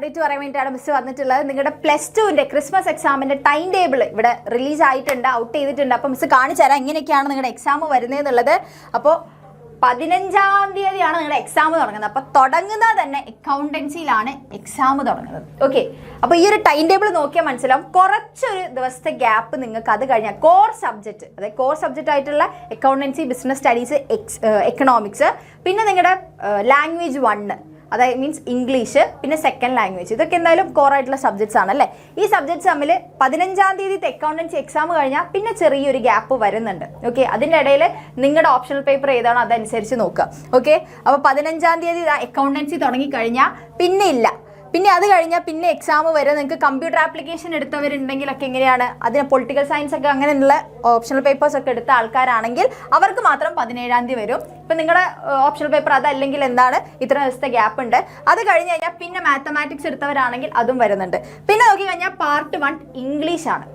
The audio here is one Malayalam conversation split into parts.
അപ്ഡേറ്റ് പറയാൻ വേണ്ടിയിട്ടാണ് മിസ് വന്നിട്ടുള്ളത്. നിങ്ങളുടെ +2 ക്രിസ്മസ് എക്സാമിന്റെ ടൈം ടേബിൾ ഇവിടെ റിലീസ് ആയിട്ടുണ്ട്, ഔട്ട് ചെയ്തിട്ടുണ്ട്. അപ്പോൾ മിസ് കാണിച്ചു തരാം എങ്ങനെയൊക്കെയാണ് നിങ്ങളുടെ എക്സാം വരുന്നതെന്നുള്ളത്. അപ്പോൾ 15-ാം തീയതിയാണ് നിങ്ങളുടെ എക്സാം തുടങ്ങുന്നത്. അപ്പോൾ തുടങ്ങുന്നത് തന്നെ അക്കൗണ്ടൻസിയിലാണ് എക്സാം തുടങ്ങുന്നത്. ഓക്കെ, അപ്പോൾ ഈ ഒരു ടൈം ടേബിൾ നോക്കിയാൽ മനസ്സിലാവും കുറച്ചൊരു ദിവസത്തെ ഗ്യാപ്പ് നിങ്ങൾക്ക് അത് കഴിഞ്ഞാൽ കോർ സബ്ജക്റ്റ്, അതായത് കോർ സബ്ജക്റ്റ് ആയിട്ടുള്ള അക്കൗണ്ടൻസി, ബിസിനസ് സ്റ്റഡീസ്, എക്കണോമിക്സ്, പിന്നെ നിങ്ങളുടെ ലാംഗ്വേജ് 1, അതായത് മീൻസ് ഇംഗ്ലീഷ്, പിന്നെ സെക്കൻഡ് ലാംഗ്വേജ്, ഇതൊക്കെ എന്തായാലും കോർ ആയിട്ടുള്ള സബ്ജക്ട്സ് ആണല്ലേ. ഈ സബ്ജക്ട്സ് തമ്മിൽ 15-ാം തീയതി അക്കൗണ്ടൻസി എക്സാം കഴിഞ്ഞാൽ പിന്നെ ചെറിയൊരു ഗ്യാപ്പ് വരുന്നുണ്ട്. ഓക്കെ, അതിൻ്റെ ഇടയിൽ നിങ്ങളുടെ ഓപ്ഷണൽ പേപ്പർ ഏതാണോ അതനുസരിച്ച് നോക്കുക. ഓക്കെ, അപ്പോൾ 15-ാം തീയതി അക്കൗണ്ടൻസി തുടങ്ങിക്കഴിഞ്ഞാൽ പിന്നെ ഇല്ല, പിന്നെ അത് കഴിഞ്ഞാൽ പിന്നെ എക്സാം വരെ നിങ്ങൾക്ക് കമ്പ്യൂട്ടർ ആപ്ലിക്കേഷൻ എടുത്തവരുണ്ടെങ്കിലൊക്കെ എങ്ങനെയാണ്, അതിന് പൊളിറ്റിക്കൽ സയൻസ് ഒക്കെ അങ്ങനെയുള്ള ഓപ്ഷണൽ പേപ്പേഴ്സ് ഒക്കെ എടുത്ത ആൾക്കാരാണെങ്കിൽ അവർക്ക് മാത്രം 17-ാം തീയതി വരും. ഇപ്പം നിങ്ങളുടെ ഓപ്ഷണൽ പേപ്പർ അതല്ലെങ്കിൽ എന്താണ് ഇത്ര ദിവസത്തെ ഗ്യാപ്പ് ഉണ്ട്. അത് കഴിഞ്ഞ് കഴിഞ്ഞാൽ പിന്നെ മാത്തമാറ്റിക്സ് എടുത്തവരാണെങ്കിൽ അതും വരുന്നുണ്ട്. പിന്നെ നോക്കി കഴിഞ്ഞാൽ പാർട്ട് 1 ഇംഗ്ലീഷാണ്.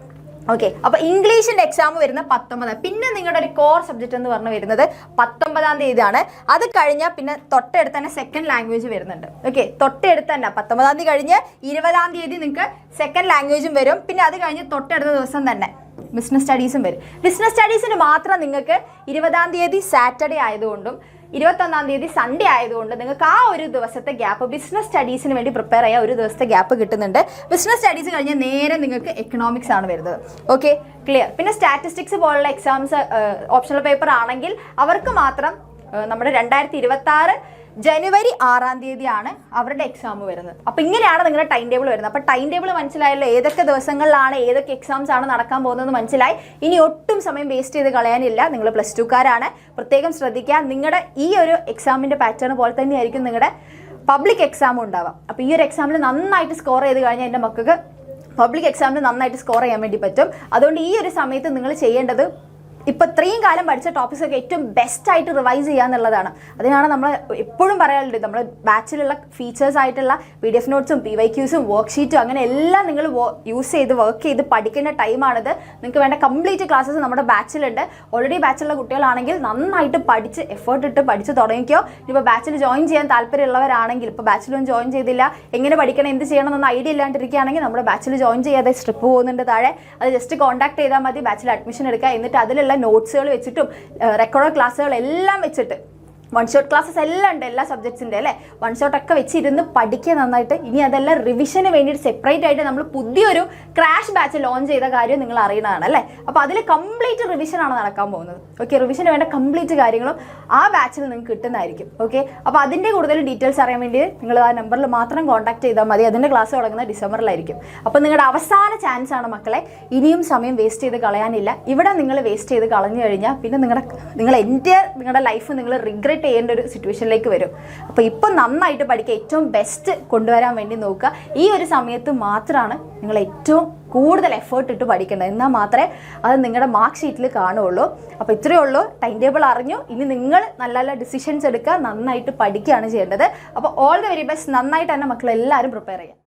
ഓക്കെ, അപ്പോൾ ഇംഗ്ലീഷിൻ്റെ എക്സാം വരുന്ന 19. പിന്നെ നിങ്ങളുടെ ഒരു കോർ സബ്ജക്റ്റ് എന്ന് പറഞ്ഞ് വരുന്നത് 19-ാം തീയതിയാണ്. അത് കഴിഞ്ഞാൽ പിന്നെ തൊട്ടടുത്ത് തന്നെ സെക്കൻഡ് ലാംഗ്വേജ് വരുന്നുണ്ട്. ഓക്കെ, തൊട്ടടുത്ത് തന്നെ 19-ാം തീയതി കഴിഞ്ഞ് 20-ാം തീയതി നിങ്ങൾക്ക് സെക്കൻഡ് ലാംഗ്വേജും വരും. പിന്നെ അത് കഴിഞ്ഞ് തൊട്ടടുത്ത ദിവസം തന്നെ ബിസിനസ് സ്റ്റഡീസും വരും. ബിസിനസ് സ്റ്റഡീസിന് മാത്രം നിങ്ങൾക്ക് 20-ാം തീയതി സാറ്റർഡേ ആയതുകൊണ്ടും 21-ാം തീയതി സൺഡേ ആയതുകൊണ്ട് നിങ്ങൾക്ക് ആ ഒരു ദിവസത്തെ ഗ്യാപ്പ് ബിസിനസ് സ്റ്റഡീസിന് വേണ്ടി പ്രിപ്പയർ ചെയ്യാൻ ഒരു ദിവസത്തെ ഗ്യാപ്പ് കിട്ടുന്നുണ്ട്. ബിസിനസ് സ്റ്റഡീസ് കഴിഞ്ഞാൽ നേരെ നിങ്ങൾക്ക് എക്കണോമിക്സ് ആണ് വരുന്നത്. Okay, clear. പിന്നെ സ്റ്റാറ്റിസ്റ്റിക്സ് പോലുള്ള എക്സാംസ് ഓപ്ഷണൽ പേപ്പർ ആണെങ്കിൽ അവർക്ക് മാത്രം നമ്മുടെ 2026 ജനുവരി 6-ാം തീയതിയാണ് അവരുടെ എക്സാം വരുന്നത്. അപ്പോൾ ഇങ്ങനെയാണ് നിങ്ങളുടെ ടൈം ടേബിൾ വരുന്നത്. അപ്പോൾ ടൈം ടേബിൾ മനസ്സിലായല്ലോ, ഏതൊക്കെ ദിവസങ്ങളിലാണ് ഏതൊക്കെ എക്സാംസ് ആണ് നടക്കാൻ പോകുന്നത് മനസ്സിലായി. ഇനി ഒട്ടും സമയം വേസ്റ്റ് ചെയ്ത് കളയാനില്ല. നിങ്ങൾ +2കാരാണ്, പ്രത്യേകം ശ്രദ്ധിക്കുക. നിങ്ങളുടെ ഈ ഒരു എക്സാമിൻ്റെ പാറ്റേൺ പോലെ തന്നെയായിരിക്കും നിങ്ങളുടെ പബ്ലിക് എക്സാമും ഉണ്ടാവാം. അപ്പോൾ ഈ ഒരു എക്സാമിൽ നന്നായിട്ട് സ്കോർ ചെയ്ത് കഴിഞ്ഞാൽ എൻ്റെ മക്കൾക്ക് പബ്ലിക് എക്സാമിൽ നന്നായിട്ട് സ്കോർ ചെയ്യാൻ വേണ്ടി പറ്റും. അതുകൊണ്ട് ഈ ഒരു സമയത്ത് നിങ്ങൾ ചെയ്യേണ്ടത് ഇപ്പോൾ ഇത്രയും കാലം പഠിച്ച ടോപ്പിക്സ് ഒക്കെ ഏറ്റവും ബെസ്റ്റായിട്ട് റിവൈസ് ചെയ്യുക എന്നുള്ളതാണ്. അതിനാണ് നമ്മൾ എപ്പോഴും പറയാറുണ്ട്, നമ്മൾ ബാച്ചിലുള്ള ഫീച്ചേഴ്സ് ആയിട്ടുള്ള PDF നോട്ട്സും PYQസും വർക്ക്ഷീറ്റും അങ്ങനെ എല്ലാം നിങ്ങൾ യൂസ് ചെയ്ത് വർക്ക് ചെയ്ത് പഠിക്കേണ്ട ടൈമാണിത്. നിങ്ങൾക്ക് വേണ്ട കംപ്ലീറ്റ് ക്ലാസ്സസ് നമ്മുടെ ബാച്ചിലുണ്ട്. ഓൾറെഡി ബാച്ചിലുള്ള കുട്ടികളാണെങ്കിൽ നന്നായിട്ട് പഠിച്ച് എഫേർട്ട് ഇട്ട് പഠിച്ച് തുടങ്ങിക്കോ. ഇപ്പോൾ ബാച്ചിൽ ജോയിൻ ചെയ്യാൻ താല്പര്യമുള്ളവരാണെങ്കിൽ, ഇപ്പോൾ ബാച്ചിലൊന്നും ജോയിൻ ചെയ്തില്ല, എങ്ങനെ പഠിക്കണം എന്ത് ചെയ്യണം എന്നൊന്നും ഐഡിയ ഇല്ലാണ്ടിരിക്കുകയാണെങ്കിൽ നമ്മുടെ ബാച്ചിൽ ജോയിൻ ചെയ്യാതെ സ്ട്രിപ്പ് പോകുന്നുണ്ട് താഴെ, അത് ജസ്റ്റ് കോൺടാക്ട് ചെയ്താൽ മതി. ബാച്ചിൽ അഡ്മിഷൻ എടുക്കുക, എന്നിട്ട് അതിലുള്ള നോട്ട്സുകൾ വെച്ചിട്ടും റെക്കോർഡ് ക്ലാസ്സുകൾ എല്ലാം വെച്ചിട്ട് 1 ഷോട്ട് ക്ലാസ്സസ് എല്ലാം ഉണ്ട് എല്ലാ സബ്ജക്ട്സിൻ്റെ അല്ലേ. 1 ഷോട്ടൊക്കെ വെച്ചിരുന്ന് പഠിക്കുക നന്നായിട്ട്. ഇനി അതെല്ലാം റിവിഷന് വേണ്ടിയിട്ട് സെപ്പറേറ്റ് ആയിട്ട് നമ്മൾ പുതിയൊരു ക്രാഷ് ബാച്ച് ലോഞ്ച് ചെയ്ത കാര്യം നിങ്ങൾ അറിയണതാണ് അല്ലേ. അപ്പോൾ അതിൽ കംപ്ലീറ്റ് റിവിഷനാണ് നടക്കാൻ പോകുന്നത്. ഓക്കെ, റിവിഷന് വേണ്ട കംപ്ലീറ്റ് കാര്യങ്ങളും ആ ബാച്ചിൽ നിങ്ങൾക്ക് കിട്ടുന്നതായിരിക്കും. ഓക്കെ, അപ്പോൾ അതിൻ്റെ കൂടുതൽ ഡീറ്റെയിൽസ് അറിയാൻ വേണ്ടി നിങ്ങൾ ആ നമ്പറിൽ മാത്രം കോൺടാക്ട് ചെയ്താൽ മതി. അതിൻ്റെ ക്ലാസ് തുടങ്ങുന്നത് ഡിസംബറിലായിരിക്കും. അപ്പോൾ നിങ്ങളുടെ അവസാന ചാൻസ് ആണ് മക്കളെ. ഇനിയും സമയം വേസ്റ്റ് ചെയ്ത് കളയാനില്ല. ഇവിടെ നിങ്ങൾ വേസ്റ്റ് ചെയ്ത് കളഞ്ഞു കഴിഞ്ഞാൽ പിന്നെ നിങ്ങളുടെ ലൈഫ് നിങ്ങൾ റിഗ്രറ്റ് ചെയ്യേണ്ട ഒരു സിറ്റുവേഷനിലേക്ക് വരും. അപ്പോൾ ഇപ്പം നന്നായിട്ട് പഠിക്കുക, ഏറ്റവും ബെസ്റ്റ് കൊണ്ടുവരാൻ വേണ്ടി നോക്കുക. ഈ ഒരു സമയത്ത് മാത്രമാണ് നിങ്ങൾ ഏറ്റവും കൂടുതൽ എഫേർട്ട് ഇട്ട് പഠിക്കേണ്ടത്. എന്നാൽ മാത്രമേ അത് നിങ്ങളുടെ മാർക്ക് ഷീറ്റിൽ കാണുകയുള്ളൂ. അപ്പോൾ ഇത്രയേ ഉള്ളൂ. ടൈം ടേബിൾ അറിഞ്ഞു, ഇനി നിങ്ങൾ നല്ല നല്ല ഡിസിഷൻസ് എടുക്കുക, നന്നായിട്ട് പഠിക്കുകയാണ് ചെയ്യേണ്ടത്. അപ്പോൾ ഓൾ ദി വെരി ബെസ്റ്റ്. നന്നായിട്ട് തന്നെ മക്കളെല്ലാവരും പ്രിപ്പയർ ചെയ്യുക.